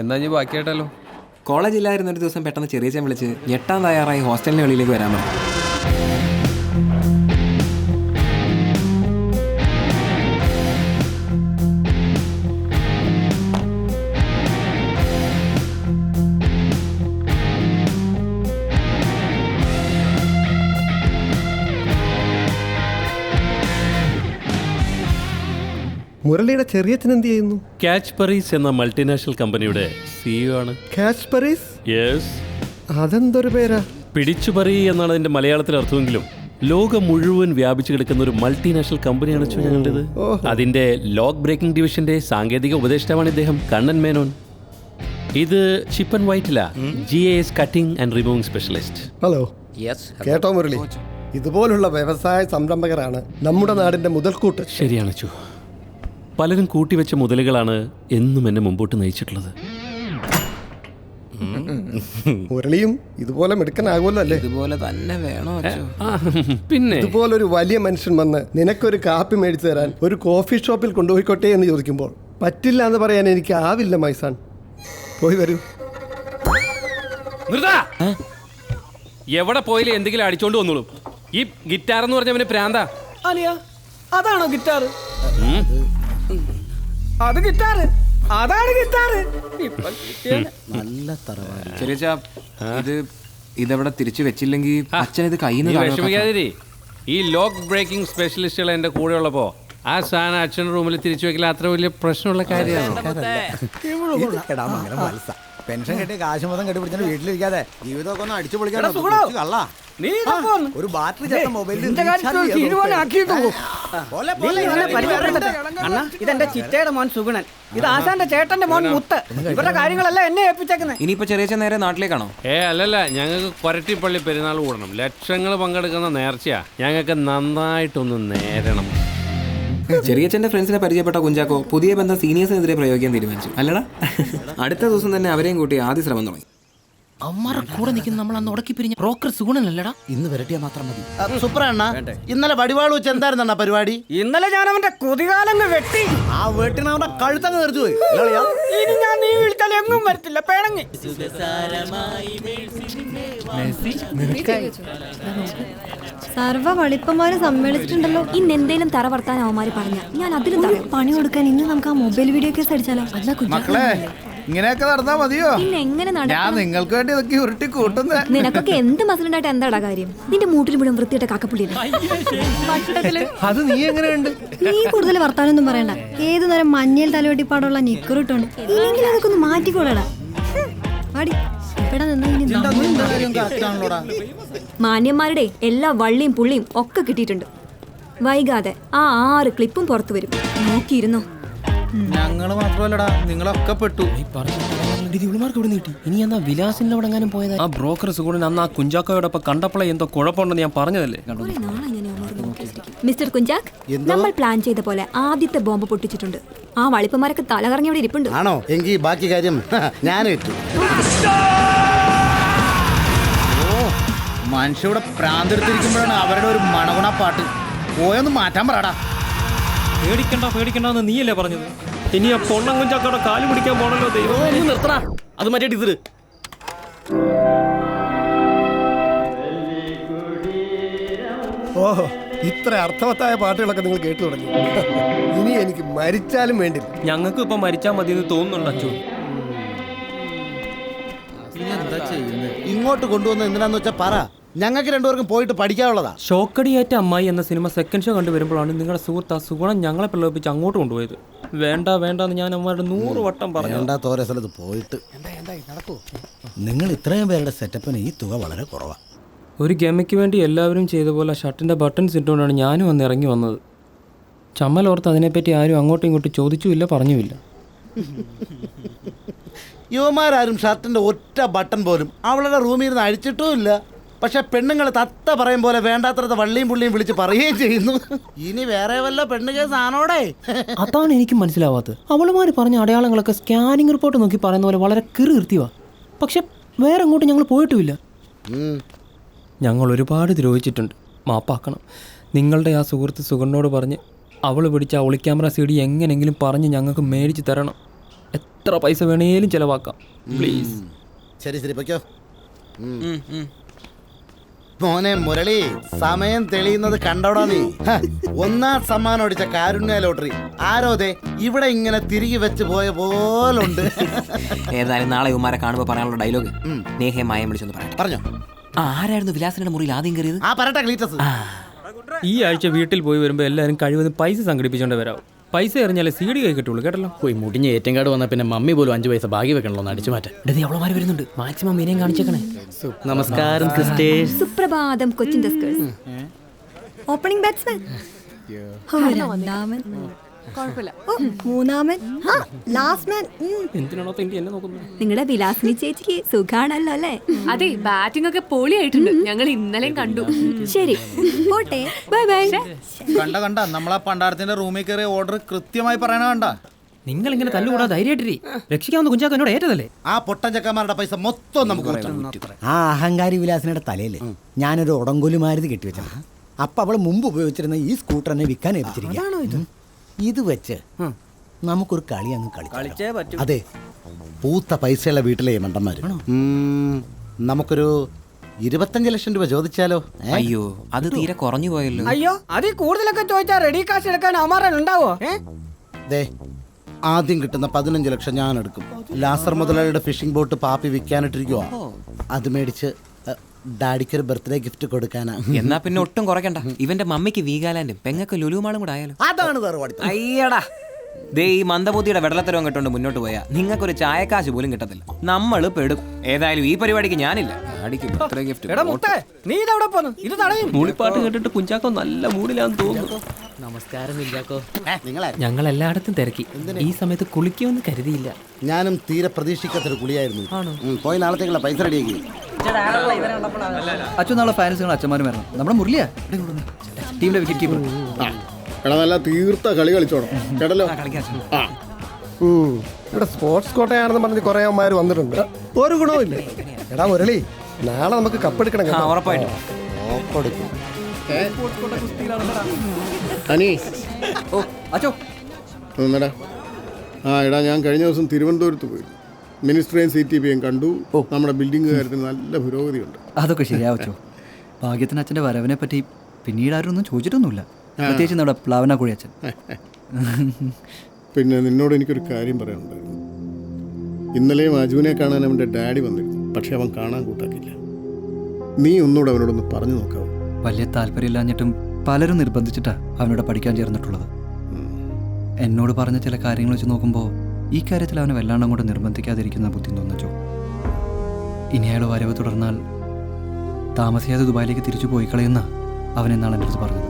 എന്നാ ഇനി ബാക്കിയായിട്ടല്ലോ. കോളേജില്ലായിരുന്ന ഒരു ദിവസം പെട്ടെന്ന് ചെറിയ വിളിച്ച് ഞെട്ടാൻ തയ്യാറായി ഹോസ്റ്റലിന് വെളിയിലേക്ക് വരാൻ പറഞ്ഞു. മുരളിയുടെ ചെറിയച്ഛൻ എന്ത് ചെയ്യുന്നു? ക്യാച്ച് പറീസ് എന്ന മൾട്ടിനാഷണൽ കമ്പനിയുടെ സിഇഒ ആണ്. ക്യാച്ച് പരീസ്? യെസ്. അതെന്തൊരു പേരാ? പിടിച്ചുപറി എന്നാണ് അതിന്റെ മലയാളത്തിൽ അർത്ഥമെങ്കിലും ലോകം മുഴുവൻ വ്യാപിച്ചു കിടക്കുന്ന ഒരു മൾട്ടിനാഷണൽ കമ്പനിയാണ് ഞങ്ങളുടേത്. അതിന്റെ ലോക്ക് ബ്രേക്കിംഗ് ഡിവിഷന്റെ സാങ്കേതിക ഉപദേഷ്ടാവാണ് ഇദ്ദേഹം, കണ്ണൻ മേനോൻ. ഇത് chip and Vyttila GIS cutting and removing specialist. Hello. കേട്ടോ മുരളി, ഇതുപോലുള്ള വ്യവസായ സംരംഭകരാണ് നമ്മുടെ നാടിന്റെ മുതൽക്കൂട്ട്. ശരിയാണ് ചു. പലരും കൂട്ടിവെച്ച മുതലുകളാണ് എന്നും എന്നെ മുമ്പോട്ട് നയിച്ചിട്ടുള്ളത്. മുരളിയും ഇതുപോലെ മിടുക്കനാകുമല്ലോ അല്ലേ? ഇതുപോലെ തന്നെ വേണോ? പിന്നെ ഇതുപോലൊരു വലിയ മനുഷ്യൻ വന്ന് നിനക്കൊരു കാപ്പി മേടിച്ചു തരാൻ ഒരു കോഫി ഷോപ്പിൽ കൊണ്ടുപോയിക്കോട്ടെ എന്ന് ചോദിക്കുമ്പോൾ പറ്റില്ല എന്ന് പറയാൻ എനിക്ക് ആവില്ല മൈസാൻ. പോയി വരൂ. എവിടെ പോയില്ലേ എന്തെങ്കിലും അടിച്ചോണ്ട് വന്നോളൂ. ഈ ഗിറ്റാർ എന്ന് പറഞ്ഞവന് പ്രാന്താ. അതാണോ ഗിറ്റാർ? അത് ഗിറ്റാർ, അതാണ് ഗിറ്റാർ. നല്ല തറവാട്. ചെറിയ ഇതെവിടെ തിരിച്ചു വെച്ചില്ലെങ്കിൽ അച്ഛൻ ഇത് കയ്യിൽ നിന്ന് വിഷമിക്കാതിരി. ഈ ലോക്ക് ബ്രേക്കിംഗ് സ്പെഷ്യലിസ്റ്റുകൾ എന്റെ കൂടെ ഉള്ളപ്പോ ആ സാധനം അച്ഛൻ്റെ റൂമിൽ തിരിച്ചു വെക്കില്ല അത്ര വലിയ പ്രശ്നമുള്ള കാര്യമാണ്. പെൻഷൻ കെട്ടി കാശ് മൊത്തം കെട്ടിപ്പിടിച്ചിട്ട് വീട്ടിലിരിക്കാതെ ജീവിതമൊക്കെ ഒന്ന് അടിച്ചു പൊളിക്കാതെ ഒരു ബാറ്ററി ചേർത്ത മൊബൈലിൽ അണ്ണാ, ഇതെന്റെ ചിറ്റയുടെ മോൻ സുഗുണൻ, ഇത് ആശാന്റെ ചേട്ടന്റെ മോൻ മുത്ത്. ഇവരുടെ കാര്യങ്ങളെല്ലാം എന്നെ ഏൽപ്പിച്ചേക്കുന്നത്. ഇനിയിപ്പോ ചെറിയ നേരെ നാട്ടിലേക്കാണോ? അല്ലല്ല, ഞങ്ങൾക്ക് കൊരട്ടിപ്പള്ളി പെരുന്നാൾ കൂടണം. ലക്ഷങ്ങൾ പങ്കെടുക്കുന്ന നേർച്ചയാ. ഞങ്ങൾക്ക് നന്നായിട്ടൊന്ന് നേരണം. ചെറിയച്ഛന്റെ ഫ്രണ്ട്സിനെ പരിചയപ്പെട്ട കുഞ്ചാക്കോ പുതിയ ബന്ധം സീനിയേഴ്സിനെതിരെ പ്രയോഗിക്കാൻ തീരുമാനിച്ചു അല്ലടാ. അടുത്ത ദിവസം തന്നെ അവരെയും കൂട്ടി ആദ്യ ശ്രമം തുടങ്ങി. അമ്മാരുടെ കൂടെ നിൽക്കുന്ന നമ്മൾ അന്ന് ഉടക്കി പിരിഞ്ഞ ബ്രോക്കർ സുഗുണനല്ലടാ. ഇന്ന് വരട്ടിയാ മാത്രം മതി. സൂപ്പറാണ്ണ, ഇന്നലെ വടിവാൾ വെച്ച് എന്തായിരുന്നു പരിപാടി? ഇന്നലെ ഞാൻ അവന്റെ കുതികാലങ്ങ് വെട്ടി. ആ വെട്ടിന് അവന്റെ കഴുത്തങ്ങ് തെറിച്ചു പോയി. ഇനി ഞാൻ നീ വിളിച്ചാൽ എങ്ങും വരത്തില്ല, പിണങ്ങി. സർവ്വ വളിപ്പന്മാരും സമ്മേളിച്ചിട്ടുണ്ടല്ലോ. ഇന്ന് എന്തേലും തറ വർത്താൻ അവന്മാര് പറഞ്ഞ ഞാൻ അതിലും പണി കൊടുക്കാൻ ഇന്ന് നമുക്ക് ആ മൊബൈൽ വീഡിയോ കേസ് അടിച്ചാലോ? മക്കളെ, ഇങ്ങനെയൊക്കെ നടന്നാ മതിയോ? പിന്നെ എങ്ങനെ ഞാൻ നിങ്ങൾക്ക് വേണ്ടി ഇതൊക്കെ ഉരുട്ടി കൂട്ടുന്നേ. നിനക്കൊക്കെ എന്ത് മസിലുണ്ടായിട്ട് എന്താടാ കാര്യം? നിന്റെ മൂട്ടിൽ മുഴുവൻ വൃത്തിയിട്ട കാക്കപ്പുള്ളിയില്ല. അത് നീ എങ്ങനെയുണ്ട്? നീ കൂടുതൽ വർത്താനൊന്നും പറയണ്ട. ഏതു നേരം മഞ്ഞയിൽ തലവെട്ടിപ്പാടുള്ള നിക്കറിട്ടുണ്ട്. ഇല്ലെങ്കിൽ അതൊക്കെ ഒന്ന് മാറ്റിക്കോളടാ. മാന്യന്മാരുടെ എല്ലാ വള്ളിയും പുള്ളിയും ഒക്കെ കിട്ടിയിട്ടുണ്ട്. വൈകാതെ ആ 6 ക്ലിപ്പും പുറത്തു വരും, നോക്കിയിരുന്നോ. ഞങ്ങള് മാത്രമല്ലടാ, നിങ്ങളൊക്കെ പെട്ടു. ഇവളുമാർക്ക് ഇവിടെ കിട്ടി. ഇനി എന്നാ വിലാസിന്റെ അവിടെ എങ്ങാനും പോയതാ. ആ ബ്രോക്കർ സുഗുണൻ അന്ന് ആ കുഞ്ചാക്കോയോടൊപ്പം കണ്ടപ്പോഴേ എന്തോ കുഴപ്പമുണ്ടെന്ന് ഞാൻ പറഞ്ഞതല്ലേ. മിസ്റ്റർ കുഞ്ചാക്ക്, നമ്മൾ പ്ലാൻ ചെയ്ത പോലെ ആദ്യത്തെ ബോംബ് പൊട്ടിച്ചിട്ടുണ്ട്. ആ വളിപ്പന്മാരൊക്കെ തലകറങ്ങി അവിടെ ഇരിപ്പുണ്ട്. ആണോ? എങ്കിൽ ബാക്കി കാര്യം ഞാൻ ഏറ്റു. മനുഷ്യവിടെ പ്രാന്തെടുത്തിരിക്കുമ്പോഴാണ് അവരുടെ ഒരു മണകുണ പാട്ട്. പോയൊന്ന് മാറ്റാൻ പറടാ. പേടിക്കണ്ടെന്ന് നീയല്ലേ പറഞ്ഞത്? ഇനി ആ പൊണ്ണം കുഞ്ചാക്കോടെ കാല് പിടിക്കാൻ പോണല്ലോ. ദൈവം നിർത്തണ, അത് മാറ്റിട്ട് ഇത്. ഓഹോ, ഇത്ര അർത്ഥവത്തായ പാട്ടുകളൊക്കെ നിങ്ങൾ കേട്ടു തുടങ്ങി. ഇനി എനിക്ക് മരിച്ചാലും വേണ്ടില്ല. ഞങ്ങൾക്ക് ഇപ്പൊ മരിച്ചാൽ മതി എന്ന് തോന്നുന്നുണ്ട് അച്ചു. ഇങ്ങോട്ട് കൊണ്ടുവന്ന എന്തിനാന്ന് വെച്ചാ പറ. ഞങ്ങൾക്ക് രണ്ടുപേർക്കും പോയിട്ട് പഠിക്കാനുള്ളതാ. ഷോക്കടിയേറ്റ അമ്മായി എന്ന സിനിമ സെക്കൻഡ് ഷോ കണ്ടുവരുമ്പോഴാണ് നിങ്ങളുടെ സുഹൃത്ത് ആ സുഗുണം ഞങ്ങളെ പ്രലോഭിപ്പിച്ച് അങ്ങോട്ട് കൊണ്ടുപോയത്. വേണ്ടെന്ന് ഞാൻ അമ്മയുടെ 100 വട്ടം പറഞ്ഞു. ഓരോ സ്ഥലത്ത് പോയിട്ട് നിങ്ങൾ ഇത്രയും പേരുടെ സെറ്റപ്പിന് ഈ തുക വളരെ കുറവാണ്. ഒരു ഗെമയ്ക്ക് വേണ്ടി എല്ലാവരും ചെയ്ത പോലെ ഷർട്ടിൻ്റെ ബട്ടൺസ് ഇട്ടുകൊണ്ടാണ് ഞാനും വന്ന് ഇറങ്ങി വന്നത്. ചമ്മലോർത്ത് അതിനെപ്പറ്റി ആരും അങ്ങോട്ടും ഇങ്ങോട്ടും ചോദിച്ചുമില്ല, പറഞ്ഞുമില്ല. യുവമാരും ഷർട്ടിന്റെ ഒറ്റ ബട്ടൺ പോലും അവളുടെ റൂമിൽ നിന്ന് അഴിച്ചിട്ടും ഇല്ല. പക്ഷെ പെണ്ണുങ്ങൾ തത്ത പറയും പോലെ വേണ്ടാത്ര വള്ളിയും പുള്ളിയും വിളിച്ച് പറയുകയും ചെയ്യുന്നു. ഇനി വേറെ വല്ല പെണ്ണ് കേസാണോടെ? അതാണ് എനിക്ക് മനസ്സിലാവാത്തത്. അവളുമാര് പറഞ്ഞ അടയാളങ്ങളൊക്കെ സ്കാനിങ് റിപ്പോർട്ട് നോക്കി പറയുന്ന പോലെ വളരെ കീർത്തിവാ. പക്ഷെ വേറെ അങ്ങോട്ട് ഞങ്ങൾ പോയിട്ടുമില്ല. ഞങ്ങൾ ഒരുപാട് ദ്രോഹിച്ചിട്ടുണ്ട്, മാപ്പാക്കണം. നിങ്ങളുടെ ആ സുഹൃത്ത് സുഗണ്ണോട് പറഞ്ഞ് അവൾ പിടിച്ച ഒളിക്യാമറ CD എങ്ങനെയെങ്കിലും പറഞ്ഞ് ഞങ്ങൾക്ക് മേടിച്ച് തരണം. എത്ര പൈസ വേണേലും ചിലവാക്കാം പ്ലീസ്. ശരി ശരി പൊയ്ക്കോ. മോനെ മുരളി, സമയം തെളിയുന്നത് കണ്ടോടാ നീ. ഒന്നാം സമ്മാനം അടിച്ച കാരുണ്യ ലോട്ടറി ആരോതെ ഇവിടെ ഇങ്ങനെ തിരികെ വെച്ച് പോയ പോലുണ്ട്. ഏതായാലും നാളെ ഇവന്മാരെ കാണുമ്പോൾ പറയാനുള്ള ഡയലോഗ് നേഹയെ മായം വിളിച്ചൊന്ന് പറയാം. പറഞ്ഞോ. ആരായിരുന്നു വിലാസിന്റെ മുറിയിൽ ആദ്യം കയറിയത്? ആ പറട്ടെ ക്ലീറ്റസ്. ഈ ആഴ്ച വീട്ടിൽ പോയി വരുമ്പോൾ എല്ലാവരും കഴിവതും പൈസ സംഘടിപ്പിച്ചുകൊണ്ട് വരാവും. പൈസ എറിഞ്ഞാലേ സി ഡി കൈ കിട്ടുള്ളൂ കേട്ടല്ലോ. പോയി മുടിഞ്ഞ ഏറ്റവും കാർഡ് വന്നാൽ പിന്നെ മമ്മി പോലും 5 പൈസ ബാക്കി വെക്കണല്ലോ എന്ന് അടിച്ചു മാറ്റാൻ. അവളമാർ വരുന്നുണ്ട്, മാക്സിമം മീനെയും കാണിച്ചേക്കണേ. നമസ്കാരം സിസ്റ്റേഴ്സ്. സുപ്രഭാതം കൊച്ചിൻ ഡസ്കേഴ്സ്. ഓപ്പണിംഗ് ബാറ്റ്സ്മാൻ, രണ്ടാമൻ, മൂന്നാമൻ, ലാസ്റ്റ് മാൻ. എന്തിനാണോ തെണ്ടി എന്നെ നോക്കുന്നത്? നിങ്ങളുടെ വിലാസിനി ചേച്ചിക്ക് സുഖാണല്ലോ അല്ലേ? അതെ, ബാറ്റിംഗ് ഒക്കെ പൊളിയായിട്ടുണ്ട്. ഞങ്ങൾ ഇന്നലെയും കണ്ടു. ശരി, പോട്ടെ. Bye bye. കണ്ട നമ്മളാ പണ്ടാരത്തിന്റെ റൂമിൽ കയറിയ ഓർഡർ കൃത്യമായി പറയണ കണ്ട. നിങ്ങൾ ഇങ്ങനെ തല്ലുകൂടാ, ധൈര്യമായിട്ടിരി. രക്ഷിക്കാവുന്ന കുഞ്ചാക്ക എന്നോട് ഏറ്റതല്ലേ? ആ പൊട്ടൻ ചക്കന്മാരുടെ പൈസ മൊത്തം നമുക്ക് ആ അഹങ്കാരി വിലാസിനയുടെ തലയില് ഞാനൊരു ഉടങ്കൊലു മാരുതി കെട്ടിവെച്ച. അപ്പൊ അവള് മുമ്പ് ഉപയോഗിച്ചിരുന്ന ഈ സ്കൂട്ടർ എന്നെ വിൽക്കാൻ ഏൽപ്പിച്ചിരിക്കുക. ഇത് വെച്ച് നമുക്കൊരു കളി അങ്ങ് കളിച്ചേ പറ്റും. അതെ, പൂത്ത പൈസയുള്ള വീട്ടിലെ മണ്ടന്മാര്. നമുക്കൊരു 25 ലക്ഷം രൂപ ചോദിച്ചാലോ? അയ്യോ, അത് തീരെ കുറഞ്ഞു പോയല്ലോ. അയ്യോ, അതിൽ കൂടുതലൊക്കെ ചോദിച്ചാൽ റെഡി കാശ് എടുക്കാൻ അവന്മാരൻ ഉണ്ടാവോ? ദേ, ആദ്യം കിട്ടുന്ന 15 ലക്ഷം ഞാൻ എടുക്കും. ലാസർ മുതലാളിയുടെ ഫിഷിംഗ് ബോട്ട് പാപ്പി വിൽക്കാനിട്ടിരിക്കുവോ, അത് മേടിച്ച് ഡാഡിക്കൊരു ബർത്ത്ഡേ ഗിഫ്റ്റ് കൊടുക്കാനാ. എന്നാ പിന്നെ ഒട്ടും കുറയ്ക്കണ്ട. ഇവന്റെ മമ്മിക്ക് വീഗാലാൻഡും പെങ്ങൾക്ക് ലുലുമാളും കൂടെ ആയാലും. അതാണ് വേറെ. അയ്യടാ, ദേ ഈ മന്ദബുദ്ധിയുടെ വെള്ളത്തരവും കെട്ടോണ്ട് മുന്നോട്ട് പോയാ നിങ്ങൾക്കൊരു ചായക്കാശ് പോലും കിട്ടത്തില്ല. നമ്മള് പെടും. ഏതായാലും ഈ പരിപാടിക്ക് ഞാനില്ല. ഡാഡിക്ക് ബർത്ത്ഡേ ഗിഫ്റ്റ്. നീ ഇതെവിടെ പോന്നു? ഇത് തടയും. മൂളിപ്പാട്ട് കേട്ടിട്ട് കുഞ്ചാക്കോ നല്ല മൂഡിലാന്ന് തോന്നുന്നു. നമസ്കാരം കുഞ്ചാക്കോ. ഞങ്ങൾ എല്ലായിടത്തും തിരക്കി. ഈ സമയത്ത് കുളിക്കുമെന്ന് കരുതിയില്ല. ഞാനും തീരെ പ്രതീക്ഷിക്കാത്തൊരു കുളിയായിരുന്നു. പോയി നാളത്തേക്കുള്ള പൈസ റെഡിയാക്കി. അച്ഛൻ നാളെ ഫാൻസുകൾ അച്ഛന്മാരും വരണം. നമ്മുടെ മുരളിയാ ടീമിലെ വിക്കറ്റ് കീപ്പർ. നല്ല തീർത്ത കളി കളിച്ചോണം കേട്ടല്ലോ. ഇവിടെ സ്പോർട്സ് കോട്ടയാണെന്ന് പറഞ്ഞ് കുറെ അമ്മമാർ വന്നിട്ടുണ്ട്. ഒരു ഗുണവും ഇല്ല. എടാ മുരളി, നാളെ നമുക്ക് കപ്പെടുക്കണം. ഉറപ്പായിട്ടും. എടാ, ഞാൻ കഴിഞ്ഞ ദിവസം തിരുവനന്തപുരത്ത് പോയി. മിനിസ്റ്ററേയും CTPയും കണ്ടു. നമ്മുടെ ബിൽഡിംഗ് കാര്യത്തിന് നല്ല പുരോഗതിയുണ്ട്. അതൊക്കെ ശരിയാവച്ചോ. ഭാഗ്യത്തിന് അച്ഛൻ്റെ വരവിനെ പറ്റി പിന്നീട് ആരും ഒന്നും ചോദിച്ചിട്ടൊന്നുമില്ല, പ്രത്യേകിച്ച് നമ്മുടെ പ്ലാവന കുഴി അച്ഛൻ. പിന്നെ നിന്നോട് എനിക്കൊരു കാര്യം പറയാനുണ്ടായിരുന്നു. ഇന്നലെയും അജുവിനെ കാണാൻ അവൻ്റെ ഡാഡി വന്നിരുന്നു. പക്ഷെ അവൻ കാണാൻ കൂട്ടാക്കില്ല. നീ ഒന്നുകൂടെ അവനോടൊന്ന് പറഞ്ഞു നോക്കാവൂ. വലിയ താല്പര്യമില്ലാഞ്ഞിട്ടും പലരും നിർബന്ധിച്ചിട്ടാ അവനോട് പഠിക്കാൻ ചേർന്നിട്ടുള്ളത്. എന്നോട് പറഞ്ഞ ചില കാര്യങ്ങൾ വെച്ച് നോക്കുമ്പോൾ ഈ കാര്യത്തിൽ അവനെ വല്ലാണ്ട് അങ്ങോട്ട് നിർബന്ധിക്കാതിരിക്കുന്ന ബുദ്ധി തോന്നിച്ചോ. ഇനി അയാൾ വരവ് തുടർന്നാൽ താമസിയാതെ ദുബായിലേക്ക് തിരിച്ചു പോയി കളയുന്ന അവൻ എന്നാണ് എൻ്റെ അടുത്ത് പറഞ്ഞത്.